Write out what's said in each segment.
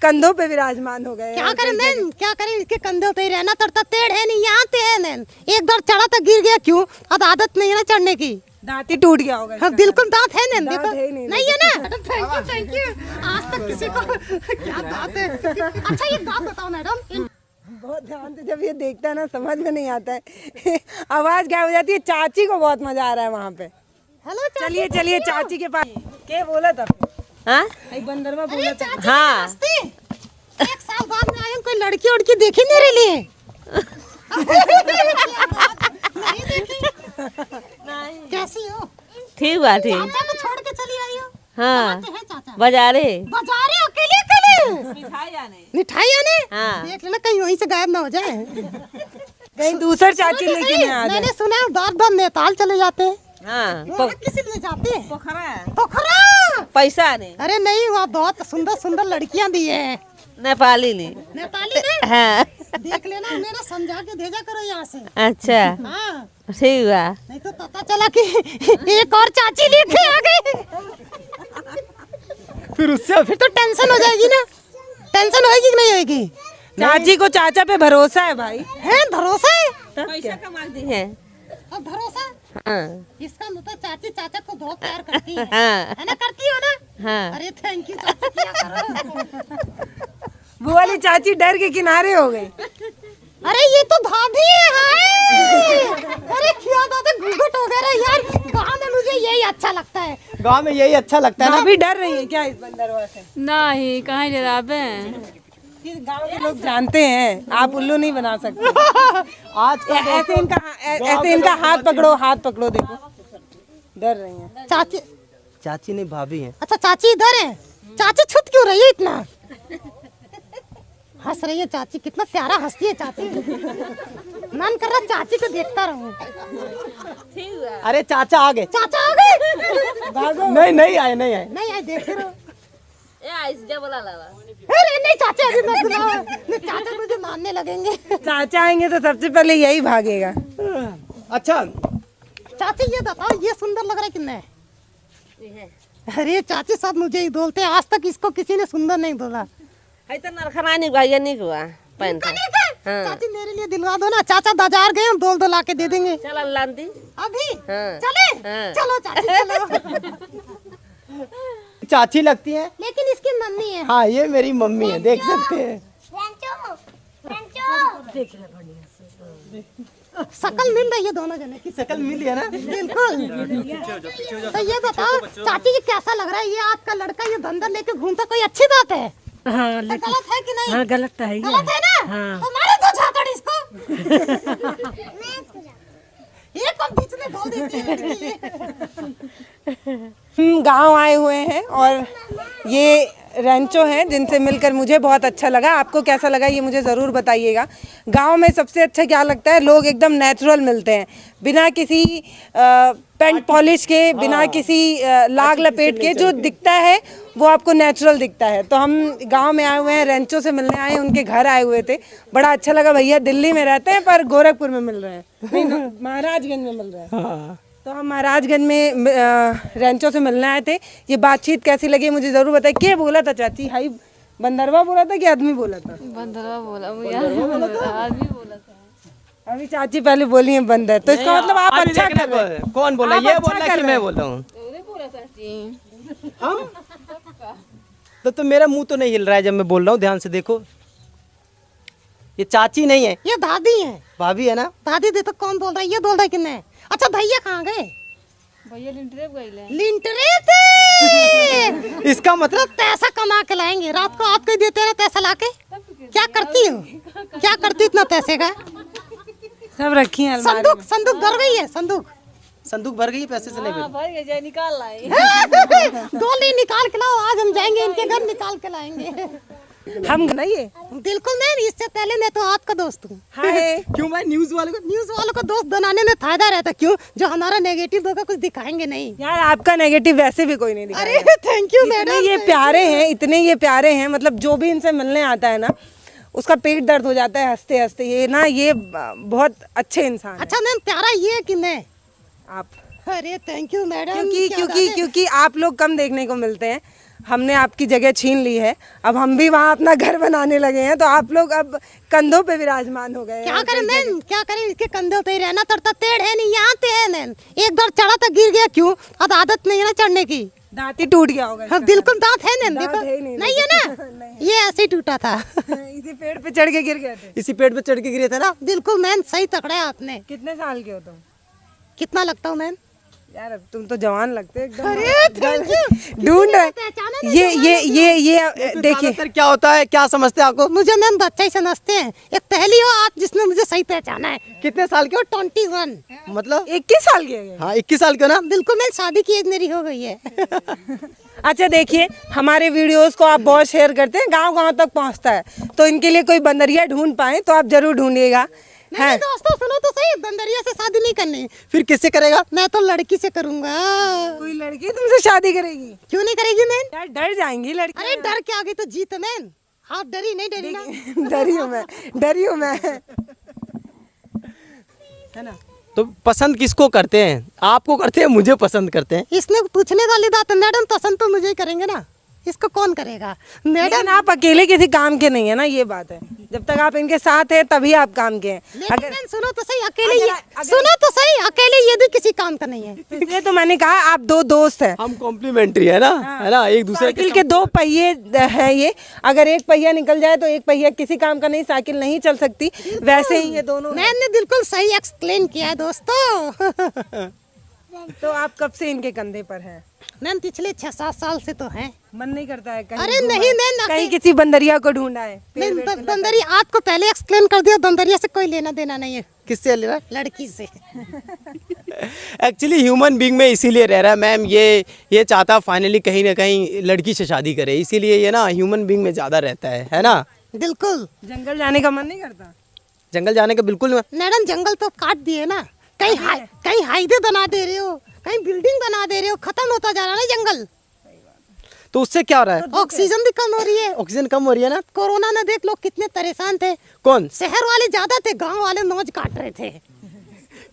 कंधों पे विराजमान हो गए। क्या करें नैन, क्या करें, इसके कंधों पे ही रहना पड़ता, टेढ़ है नहीं, यहाँ पे है नैन। एक बार चढ़ा तो गिर गया, क्यों? अब आदत नहीं है ना चढ़ने की, दांत ही टूट गया होगा। हाँ बिल्कुल दांत है नैन, देखो नहीं है ना। Thank you. आज तक किसी को क्या दांत है। अच्छा ये दांत बताओ मैडम। बहुत ध्यान से जब ये देखता है ना समझ में नहीं आता है। आवाज गायब हो जाती है। चाची को बहुत मजा आ रहा है वहाँ पे। हेलो चलिए चलिए चाची के पास। क्या बोला था? हाँ बंदरवा बोला था। हाँ 1 साल बाद में आए, कोई लड़की उड़की देखी मेरे लिए? नहीं देखी। कैसी हो? ठीक बात है। चाचा को छोड़ के चली आई हो? हाँ कहाँ है चाचा? बाजारे बाजारे अकेले अकेले? मिठाई आने? हाँ देख लेना कहीं वहीं से गायब ना हो जाए। कहीं दूसर चाची लेके नहीं आ जाए। मैंने सुना है बार बार नैताल चले जाते हैं। हाँ वहाँ किसी ले जाते हैं? पोखरा पोखरा। पैसा नहीं, अरे नहीं, वहाँ बहुत सुंदर सुंदर लड़कियाँ भी है। नेपाली नहीं। नेपाली ने? हाँ देख लेना, मेरा समझा के भेजा करो यहाँ से। अच्छा हाँ ठीक बा। नहीं तो पता चला कि एक और चाची लेके आ गई, फिर तो टेंशन हो जाएगी ना। टेंशन होएगी कि नहीं होएगी? चाची को चाचा पे भरोसा है भाई। है भरोसा है? पैसा कमाती है। अब भरोसा? हाँ इसका मतलब चाची चाचा को बहुत प्यार करती है। हाँ है ना, करती हो ना? हाँ अरे थैंक यू चाची, किया करो। वो वाली चाची डर के किनारे हो गई। अरे ये तो भाभी है। हाय अरे क्या दादा घूंघट हो गया यार। गाँव में मुझे यही अच्छा लगता है। गांव में यही अच्छा लगता है ना। अभी डर रही है क्या इस बंदरवा से? नहीं कहाँ डरावे। इस गांव के लोग जानते हैं आप उल्लू नहीं बना सकते। आज का ऐसे इनका हाथ पकड़ो, हाथ पकड़ो, देखो डर रही हैं। चाची, चाची नहीं भाभी है। अच्छा चाची इधर है। चाची छुट क्यों रही है इतना? हंस रही है चाची, कितना प्यारा हंसती है चाची। मन कर रहा चाची को देखता रहूं। अरे चाचा आ गए। चाचा आ गए? नहीं नहीं आए, नहीं आए। नहीं आए, देख रहे हो। बोला अरे नहीं चाचा अभी मत बुलाओ, नहीं चाचा मुझे मारने लगेंगे। चाचा आएंगे तो सबसे पहले यही भागेगा। अच्छा चाची ये बताओ, ये सुंदर लग रहा है कि नहीं? अरे चाची सब मुझे ही बोलते हैं, आज तक इसको किसी ने सुंदर नहीं बोला। है तो नरखरानी भाई नहीं हुआ पहन था। हाँ चाची मेरे लिए दिलवा दो ना। चाचा बाजार गए, हम दो ला के दे देंगे। चल लांदी अभी हाँ। चले? हाँ। चलो चाची चलो। चाची लगती है। लेकिन इसकी मम्मी है। हाँ ये मेरी मम्मी है, देख सकते हैं। शकल मिल रही है दोनों जने की। शकल मिली है ना। बिल्कुल। तो ये बताओ चाची ये कैसा लग रहा है? ये आपका लड़का ये धंधा लेके घूमता, कोई अच्छी बात है? हाँ तो गलत है कि नहीं? हाँ गलत तो है। गलत है ना? हाँ। तो मारो दो झापड़ इसको। एक को बीच में बोल देती है। हम गांव आए हुए हैं और ये रेंचो हैं जिनसे मिलकर मुझे बहुत अच्छा लगा। आपको कैसा लगा ये मुझे ज़रूर बताइएगा। गांव में सबसे अच्छा क्या लगता है? लोग एकदम नेचुरल मिलते हैं, बिना किसी पेंट पॉलिश के, बिना किसी लाग लपेट के। जो दिखता है वो आपको नेचुरल दिखता है। तो हम गांव में आए हुए हैं, रेंचो से मिलने आए, उनके घर आए हुए थे। बड़ा अच्छा लगा। भैया दिल्ली में रहते हैं पर गोरखपुर में मिल रहे हैं, नहीं महाराजगंज में मिल रहे हैं। तो हम महाराजगंज में रेंचो से मिलने आए थे। ये बातचीत कैसी लगी मुझे ज़रूर बताइए। क्या बोला था चाची? हाई बंदरवा बोला था कि आदमी बोला था? बंदरवा बोला, आदमी बोला था। अभी चाची पहले बोली है बंदर, तो इसका मतलब आप अच्छा कर रहे हैं। कौन बोला? ये बोला कि मैं बोल रहा हूँ? हम तो मेरा मुंह तो नहीं हिल रहा है जब मैं बोल रहा हूँ। ध्यान से देखो, ये चाची नहीं है, ये दादी है। भाभी है ना। दादी दे तो कौन बोल रहा है? ये बोल रहा है कि नहीं? अच्छा भैया कहाँ गए? भैया लिंटरे गए। लिंटरे थे। इसका मतलब पैसा कमा के लाएंगे। रात को आपको देते हैं ना पैसा लाके। क्या करती हो? क्या करती इतना पैसे का? सब रखी हैं अलमारी संदूक, संदूक भर गई है। संदूक भर गई, पैसे से नहीं भरी। भर गए, निकाल लाए। गोली निकाल के लाओ, आज हम जाएंगे इनके घर, निकाल के लाएंगे। हम नहीं है। बिल्कुल नहीं, इससे पहले मैं तो आपका दोस्त हूँ। क्यों भाई? न्यूज वालों को दोस्त बनाने में फायदा रहता। क्यों? जो हमारा नेगेटिव होगा कुछ दिखाएंगे नहीं। यार आपका नेगेटिव वैसे भी कोई नहीं दिखाएगा। अरे थैंक यू इतने मैडम। ये प्यारे हैं, इतने ये प्यारे हैं, मतलब जो भी इनसे मिलने आता है ना उसका पेट दर्द हो जाता है हंसते हंसते। ये ना ये बहुत अच्छे इंसान हैं। अच्छा मैम प्यारा ये है कि नहीं? आप अरे थैंक यू मैडम। क्योंकि आप लोग कम देखने को मिलते हैं। हमने आपकी जगह छीन ली है, अब हम भी वहाँ अपना घर बनाने लगे हैं, तो आप लोग अब कंधों पे विराजमान हो गए हैं। क्या करें नैन, क्या करें, इसके कंधे पे ही रहना पड़ता, पेड़ है नहीं यहाँ पे है नैन, एक बार चढ़ा था गिर गया, क्यों, अब आदत नहीं है ना चढ़ने की, दांत ही टूट गया होगा हाँ बिल्कुल दांत है नैन, दांत देखो है ही नहीं, नहीं है ना, ये ऐसे ही टूटा था। इसी पेड़ पे चढ़ के गिर गए थे। इसी पेड़ पे चढ़ के गिरे थे ना। बिल्कुल मैन, सही पकड़ा है आपने। कितने साल के हो तुम? कितना लगता हूँ मैन? यार अब तुम तो जवान लगते हो एकदम। अरे thank you। ढूंढ रहे पहचाना ना ये देखिए, ज्यादातर क्या होता है, क्या समझते हैं आपको? मुझे मैम बच्चा ही समझते हैं, एक पहली हो आप जिसने मुझे सही पहचाना है। कितने साल के हो? 21। मतलब 21 साल के हैं। हाँ 21 साल के हो ना। बिल्कुल मैम, शादी की एज मेरी हो गई है। अच्छा देखिए, हमारे वीडियोस को आप बहुत शेयर करते हैं, गांव-गांव तक पहुंचता है, तो इनके लिए कोई बंदरिया ढूंढ पाए तो आप जरूर ढूंढिएगा। नहीं दोस्तों सुनो तो सही, बंदरिया से शादी नहीं करनी, फिर किससे करेगा? मैं तो लड़की से करूंगा। कोई लड़की तुमसे शादी करेगी? क्यों नहीं करेगी मैन? यार डर जाएंगी लड़की। अरे डर के आगे तो जीत मैन, आप डरी नहीं, डरी ना। डरी हूँ मैं है ना। तो पसंद किसको करते हैं? आपको करते हैं, मुझे पसंद करते हैं? इसने पूछने वाली बात है मैडम, पसंद तो मुझे ही करेंगे ना, इसको कौन करेगा मैडम? लेकिन आप अकेले किसी काम के नहीं है ना, ये बात है। जब तक आप इनके साथ हैं तभी आप काम के हैं। लेकिन मैम सुनो तो सही, अकेले ये सुनो तो सही, अकेले ये भी किसी काम का नहीं है। इसलिए तो मैंने कहा आप दो दोस्त हैं। हम कॉम्प्लीमेंट्री है ना, है ना, एक दूसरे साइकिल के दो पहिए हैं ये, अगर एक पहिया निकल जाए तो एक पहिया किसी काम का नहीं, साइकिल नहीं चल सकती, वैसे ही ये दोनों हैं। मैंने बिल्कुल सही एक्सप्लेन किया है दोस्तों। तो आप कब से इनके कंधे पर हैं? मैम पिछले 6-7 साल से तो है। मन नहीं करता है कहीं अरे घूम नहीं आए? मैम, कहीं किसी बंदरिया को ढूंढा है? बंदरिया आपको पहले एक्सप्लेन कर दिया, बंदरिया से कोई लेना देना नहीं है, किससे ले रहा है? लड़की से। एक्चुअली ह्यूमन बीइंग में इसीलिए रह रहा है मैम, ये चाहता फाइनली कहीं ना कहीं लड़की से शादी करे, इसीलिए ये ना ह्यूमन बीइंग में ज़्यादा रहता है ना। बिल्कुल। जंगल जाने का मन नहीं करता? जंगल जाने का बिल्कुल। मैडम जंगल तो काट दिए ना, कहीं हाईवे बना दे रहे हो, कहीं बिल्डिंग बना दे रहे हो, खत्म होता जा रहा है ना जंगल, तो उससे क्या हो रहा है? ऑक्सीजन भी कम हो रही है। ऑक्सीजन कम हो रही है ना। कोरोना में देख लोग कितने परेशान थे, कौन? शहर वाले ज्यादा थे, गांव वाले मौज काट रहे थे।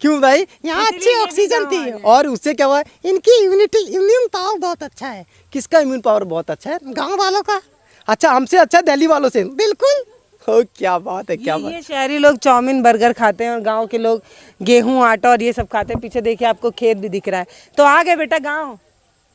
क्यों भाई? यहाँ अच्छी ऑक्सीजन थी, और उससे क्या हुआ? इनकी इम्यून पावर बहुत अच्छा है। किसका इम्यून पावर बहुत अच्छा है? गांव वालों का। अच्छा, हमसे अच्छा दिल्ली वालों से? बिल्कुल। ओ क्या बात है, क्या बात। ये शहरी लोग चाउमीन बर्गर खाते हैं और गांव के लोग गेहूं आटा और ये सब खाते हैं। पीछे देखिए आपको खेत भी दिख रहा है, तो आ गए बेटा गांव।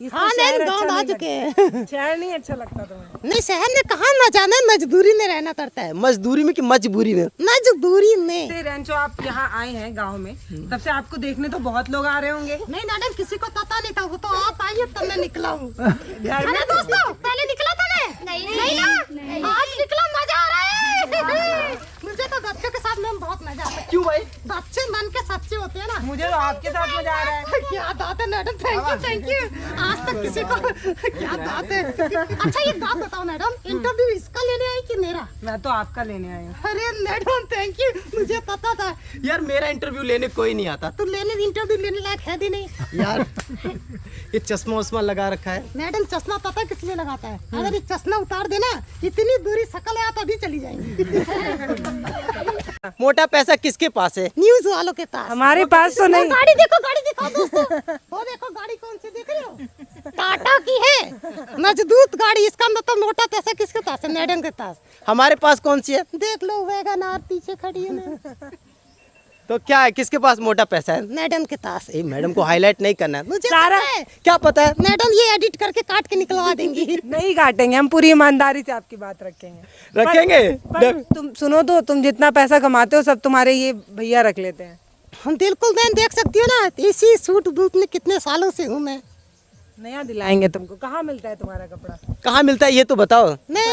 हाँ नहीं, गाँव आ चुके हैं। शहर नहीं अच्छा लगता तुम्हें? नहीं शहर में कहाँ मजा, में मजदूरी में रहना पड़ता है। मजदूरी में कि मजबूरी में? मजदूरी में। रेंचो आप यहाँ आए हैं गांव में, तब से आपको देखने तो बहुत लोग आ रहे होंगे। नहीं मैडम, किसी को पता नहीं था, वो तो आप आइए तब मैं निकला हूँ। अरे दोस्तों पहले निकला था मैं? नहीं ना, आज निकला, मजा आ रहा है। मुझे तो बच्चों के साथ में बहुत मजा आता है। क्यों भाई? बच्चे मन के सच्चे होते हैं ना। मुझे तो आपके साथ मजा आ रहा है। क्या बात है मैडम, थैंक यू। आज तक किसी को क्या बात है। अच्छा ये बात बताओ मैडम, इंटरव्यू इसका लेने आई कि मेरा? मैं तो आपका लेने आई हूँ। अरे मैडम थैंक यू, मुझे पता था। यार मेरा इंटरव्यू लेने कोई नहीं आता। तू इंटरव्यू लेने लायक है भी नहीं यार ये चश्मा उस्मा लगा रखा है। मैडम चश्मा पता किस लिए लगाता है? अगर ये चश्मा उतार देना, इतनी दूरी शकल है आप अभी चली जाएंगी। मोटा पैसा किसके पास है? न्यूज वालों के पास। हमारे पास तो नहीं। गाड़ी देखो दोस्तों, वो देखो गाड़ी कौन सी देख रहे हो? टाटा की है, मजबूत गाड़ी। इसका मतलब मोटा पैसा किसके पास है? मैडम के पास। हमारे पास कौन सी है? देख लो वैगन आर पीछे खड़ी है। तो क्या है, किसके पास मोटा पैसा है? मैडम के पास। ए, मैडम को हाईलाइट नहीं करना है। मुझे सारा पता है। क्या पता है? मैडम ये एडिट करके काट के निकलवा देंगी। नहीं काटेंगे, हम पूरी ईमानदारी से आपकी बात रखेंगे। रखेंगे। पर तुम सुनो तो, तुम जितना पैसा कमाते हो सब तुम्हारे ये भैया रख लेते हैं। हम बिल्कुल मैं देख सकती हूँ ना, इसी सूट बूट में कितने सालों से हूँ मैं। नया दिलाएंगे तुमको। कहाँ मिलता है तुम्हारा कपड़ा? कहाँ मिलता है ये तो बताओ। मैं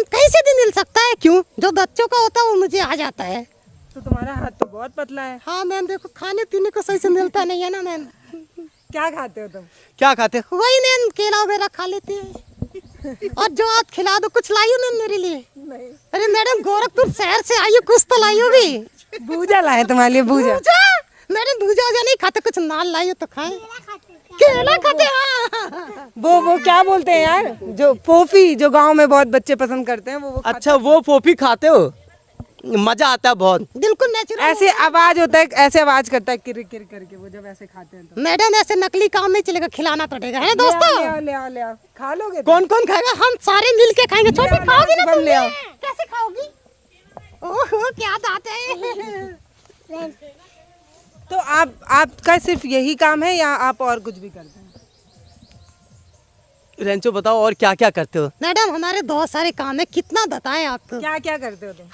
कहीं से भी मिल सकता है। क्यों? जो बच्चों का होता है वो मुझे आ जाता है। तो तुम्हारा हाथ तो बहुत पतला है। हाँ मैम देखो, खाने पीने को सही से मिलता नहीं है ना मैम। क्या खाते हो तुम? क्या खाते हो? वही मैम केला वगैरह खा लेते हैं। और जो आप खिला दो, कुछ लाई हो मैम मेरे लिए? नहीं। अरे मैडम गोरखपुर शहर से आई हो, कुछ तो लाई होगी। भूजा लाए तुम्हारे लिए, भूजा। मैडम भूजा नहीं खाते, कुछ नाल लाई हो तो खाए। केला खाते हैं। वो क्या बोलते हैं यार, जो फोफी, जो गांव में बहुत बच्चे पसंद करते हैं, वो अच्छा वो फोफी खाते हो? मजा आता है बहुत। बिल्कुल नेचुरल। ऐसे आवाज होता है, ऐसे आवाज करता है किर किर करके वो जब ऐसे खाते हैं तो। मैडम ऐसे नकली काम नहीं चलेगा, खिलाना पड़ेगा, है ना दोस्तों? ले आओ, ले आओ, ले आओ। खा लोगे? कौन कौन खाएगा? हम सारे मिल के खाएंगे। छोटी आओ, खाओगी ना शुभम, तुम? ले आओ। कैसे खाओगी? ओहो क्या दांत है। तो आपका सिर्फ यही काम है या आप और कुछ भी करते हैं? रेंचो बताओ और क्या क्या करते हो? मैडम हमारे बहुत सारे काम है, कितना बताएं आपको? क्या क्या करते हो तुम?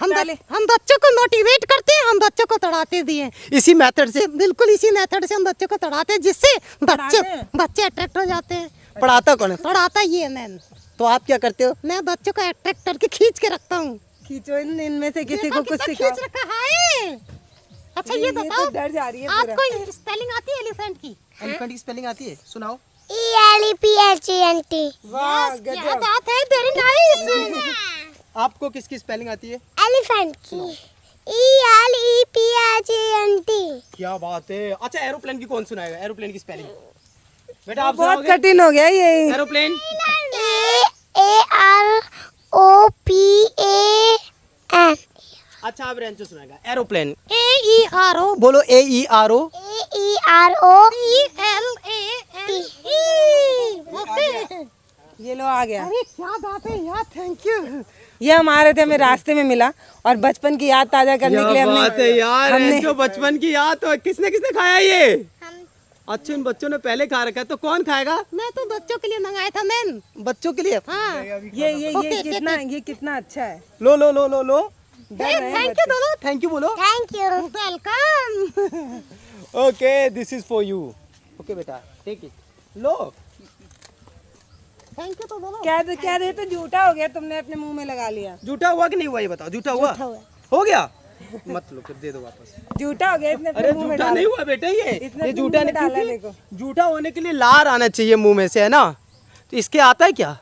हम बच्चों को मोटिवेट करते हैं, हम बच्चों को तड़ाते दिए इसी मेथड से? बिल्कुल इसी मेथड से हम बच्चों को तड़ाते हैं, जिससे तड़ाते हैं? बच्चे अट्रैक्ट हो जाते हैं। पढ़ाता कौन है? तड़ाता ये है मैम। तो आप क्या करते हो? मैं बच्चों को अट्रैक्ट करके खींच के रखता हूँ। खींचो इनमें से किसी को कुछ कितना सिखाओ। खींच रखा है। अच्छा ये तो बताओ, डर जा रही है पूरा। आपको स्पेलिंग आती है एलिफेंट की? एलिफेंट की स्पेलिंग आती है? सुनाओ। ELEPHENT वाह क्या गजब। बात है, वेरी नाइस। आपको किसकी स्पेलिंग आती है? एलिफेंट की ELEPHENT क्या बात है। अच्छा एरोप्लेन की कौन सुनाएगा? एरोप्लेन की स्पेलिंग बेटा आप बहुत सुनाओगे? कठिन हो गया ये। एरोप्लेन। AAROPAN अच्छा आप रेंचो सुनाएगा। एरोप्लेन। AERO बोलो AERO। ELANE। ये लो आ गया। अरे क्या बात है यार, थैंक यू। ये हमारे थे, हमें रास्ते में मिला और बचपन की याद ताजा करने के लिए क्या बात है यार। हमने रेंचो बचपन की याद तो किसने किसने खाया ये? अच्छा इन बच्चों ने पहले खा रखा है, तो कौन खाएगा? मैं तो बच्चों के लिए मंगाया था मैम। बच्चों के लिए। हाँ ये कितना अच्छा है। लो लो लो लो लो। थैंक यू दोनों। थैंक यू बोलो। Thank you welcome. Okay this is for you. Okay बेटा टेक इट। लो। थैंक यू तो दोनों। क्या रहे तो झूठा हो गया, तुमने अपने मुंह में लगा लिया। झूठा हुआ कि नहीं हुआ ये बताओ? झूठा हुआ? हो गया? मत लो फिर दे दो वापस। झूठा हो गया इसने अपने अरे मुंह में झूठा डाला। नहीं हुआ बेटा ये इतना झूठा मुंह में नहीं। डाला क्योंकि देखो। झूठा होने के लिए लार आना चाहिए मुंह में से, है ना? तो इसके आता है क्या?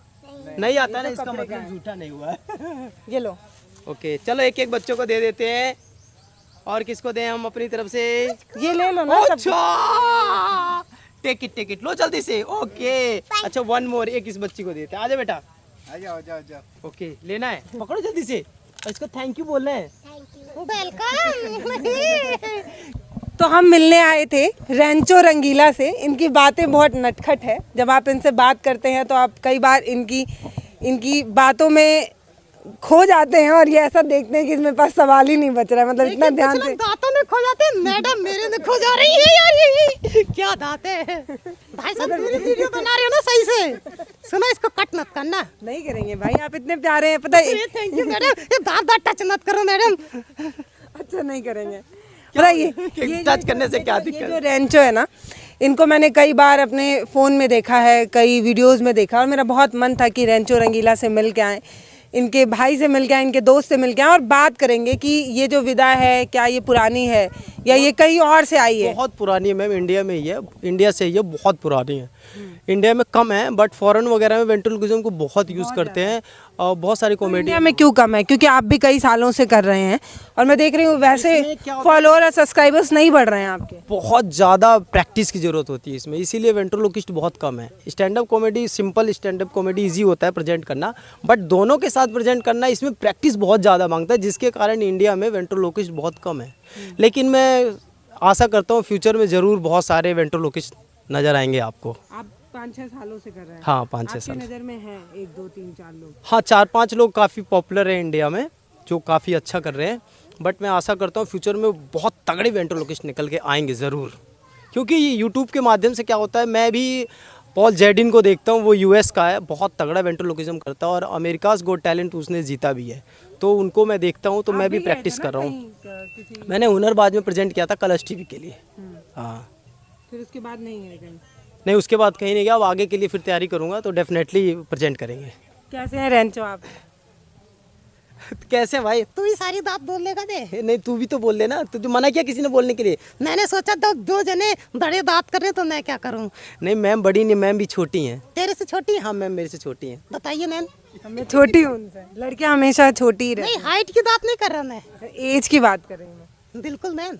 नहीं आता ना, इसका मतलब झूठा नहीं हुआ है। ये लो। ओके चलो एक एक बच्चों को दे देते हैं। और किसको दें हम अपनी तरफ से? ये ले लो ना सब। अच्छा टेक इट लो जल्दी से। ओके अच्छा वन मोर, एक इस बच्ची को देते हैं। आजा बेटा। आजा। ओके लेना है, पकड़ो जल्दी से। और इसको थैंक यू बोलना है। वेलकम। तो हम मिलने आए थे रेंचो रंगीला से। इनकी बातें बहुत नटखट है। जब आप इनसे बात करते हैं तो आप कई बार इनकी बातों में खो जाते हैं और ये ऐसा देखते हैं कि इसमें पास सवाल ही नहीं बच रहा है। मतलब इतना ध्यान से दांतों में खो जाते हैं मैडम, मेरे में खो जा रही है यार। ये क्या दांत है भाई साहब? मेरी वीडियो बना रहे हो ना सही से? सुनो इसको कट मत करना। नहीं करेंगे भाई, आप इतने प्यारे हैं पता है। Thank you madam. ये दांत टच मत करो मैडम। अच्छा नहीं करेंगे। पता है ये टच करने से क्या ये दिक्कत? जो रेंचो है ना, इनको मैंने कई बार अपने फ़ोन में देखा है, कई वीडियोस में देखा और मेरा बहुत मन था कि रेंचो रंगीला से मिल के आएँ, इनके भाई से मिल के आए, इनके दोस्त से मिल के आए और बात करेंगे कि ये जो विदा है क्या ये पुरानी है या ये कहीं और से आई है। बहुत पुरानी है मैम, इंडिया में ही है, इंडिया से ही है, बहुत पुरानी है। इंडिया में कम है बट फॉरेन वगैरह में वेंट्रिलोक्विज्म को बहुत यूज़ करते हैं और बहुत सारी कॉमेडी। इंडिया में क्यों कम है? क्योंकि आप भी कई सालों से कर रहे हैं और मैं देख रही हूँ वैसे इसमें क्या होता फॉलोअर और सब्सक्राइबर्स नहीं बढ़ रहे हैं आपके। बहुत ज़्यादा प्रैक्टिस की ज़रूरत होती है इसमें, इसीलिए वेंट्रोलोकिस्ट बहुत कम है। Stand up comedy, simple stand up comedy easy होता है प्रेजेंट करना, बट दोनों के साथ प्रेजेंट करना इसमें प्रैक्टिस बहुत ज़्यादा मांगता है, जिसके कारण इंडिया में वेंट्रोलोकिस्ट बहुत कम है। लेकिन मैं आशा करता हूँ फ्यूचर में ज़रूर बहुत सारे वेंट्रोलोकिस्ट नज़र आएंगे आपको। आप 5-6 सालों से कर रहे हैं। हाँ 5-6 साल। आपकी नज़र में है 1 2 3 4 लोग? हाँ 4-5 लोग काफ़ी पॉपुलर हैं इंडिया में जो काफ़ी अच्छा कर रहे हैं, बट मैं आशा करता हूँ फ्यूचर में बहुत तगड़े वेंट्रोलोकिस्ट निकल के आएंगे ज़रूर। क्योंकि यूट्यूब के माध्यम से क्या होता है, मैं भी पॉल जेडिन को देखता हूँ, वो यूएस का है, बहुत तगड़ा वेंट्रोलोकिज्म करता है और अमेरिकाज़ गॉट टैलेंट उसने जीता भी है, तो उनको मैं देखता हूँ तो मैं भी प्रैक्टिस कर रहा हूँ। मैंने हुनरबाज में प्रेजेंट किया था कलर्स टीवी के लिए। हाँ फिर उसके बाद नहीं है कहीं? नहीं उसके बाद कहीं नहीं गया, अब आगे के लिए फिर तैयारी करूँगा तो डेफिनेटली प्रेजेंट करेंगे। कैसे हैं रेंचो आप? कैसे भाई? तू ही सारी बात बोल लेगा दे। नहीं तू भी तो बोल लेना, तुझे मना किया किसी ने बोलने के लिए? मैंने सोचा तो 2 जने बड़े बात कर रहे तो मैं क्या करूं। नहीं मैम बड़ी नहीं, मैम भी छोटी हैं। तेरे से छोटी है? हाँ मैम मेरे से छोटी हैं। बताइए मैम। मैं छोटी हूँ उनसे। लड़कियाँ हमेशा छोटी ही नहीं रहती हाइट की बात नहीं कर रहा मैं, हैं। एज की बात कर रही हूँ मैं। बिल्कुल मैम।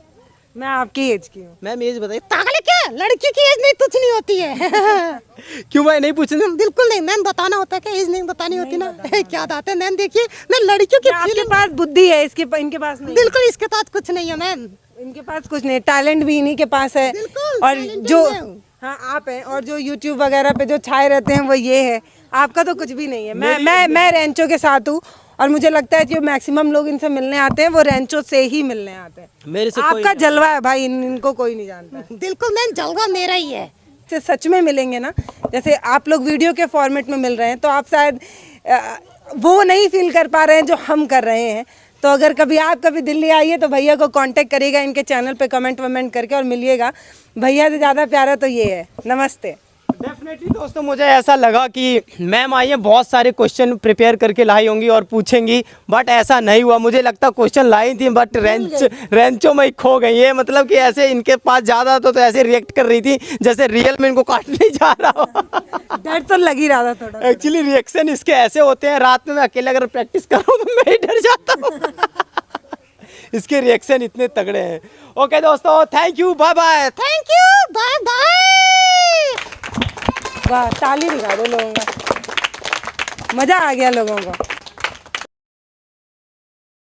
मैं आपकी एज की हूँ। मैम एज बताइए। पागल है क्या? लड़की की एज नहीं कुछ नहीं होती है। क्यों भाई नहीं पूछने? बिल्कुल नहीं, मैम बताना होता है क्या? एज नहीं बतानी होती ना। क्या बात है मैम, देखिए मैं लड़कियों की आपके फीलिंग, पास बुद्धि है, इनके पास नहीं। बिल्कुल इसके पास कुछ नहीं है मैम। इनके पास कुछ नहीं, टैलेंट भी इन्हीं के पास है। बिल्कुल, और talented जो है। हाँ आप हैं, और जो YouTube वगैरह पे जो छाए रहते हैं वो ये है। आपका तो कुछ भी नहीं है। मैं रेंचो के साथ हूँ, और मुझे लगता है जो मैक्सिमम लोग इनसे मिलने आते हैं वो रेंचो से ही मिलने आते हैं। मेरे से कोई आपका जलवा है भाई, इनको कोई नहीं जानता है। बिल्कुल मैम, जलवा मेरा ही है। से सच में मिलेंगे ना, जैसे आप लोग वीडियो के फॉर्मेट में मिल रहे हैं, तो आप शायद वो नहीं फील कर पा रहे हैं जो हम कर रहे हैं। तो अगर कभी दिल्ली आइए तो भैया को कांटेक्ट करिएगा, इनके चैनल पे कमेंट वमेंट करके, और मिलिएगा। भैया से ज़्यादा प्यारा तो ये है। नमस्ते। डेफिनेटली दोस्तों, मुझे ऐसा लगा कि मैम आई है, बहुत सारे क्वेश्चन प्रिपेयर करके लाई होंगी और पूछेंगी, बट ऐसा नहीं हुआ। मुझे लगता क्वेश्चन लाई थी बट रेंचो में खो गई है। मतलब कि ऐसे इनके पास ज़्यादा तो ऐसे रिएक्ट कर रही थी जैसे रियल में इनको काटने जा रहा हो। डर तो लग ही रहा था थोड़ा। एक्चुअली रिएक्शन इसके ऐसे होते हैं, रात में मैं अकेले अगर प्रैक्टिस कर रहा हूँ तो मैं ही डर जाता हूँ। इसके रिएक्शन इतने तगड़े हैं। ओके दोस्तों, thank you, bye bye. Thank you, bye bye. वाह, ताली दिखा दो लोगों का, मजा आ गया लोगों को।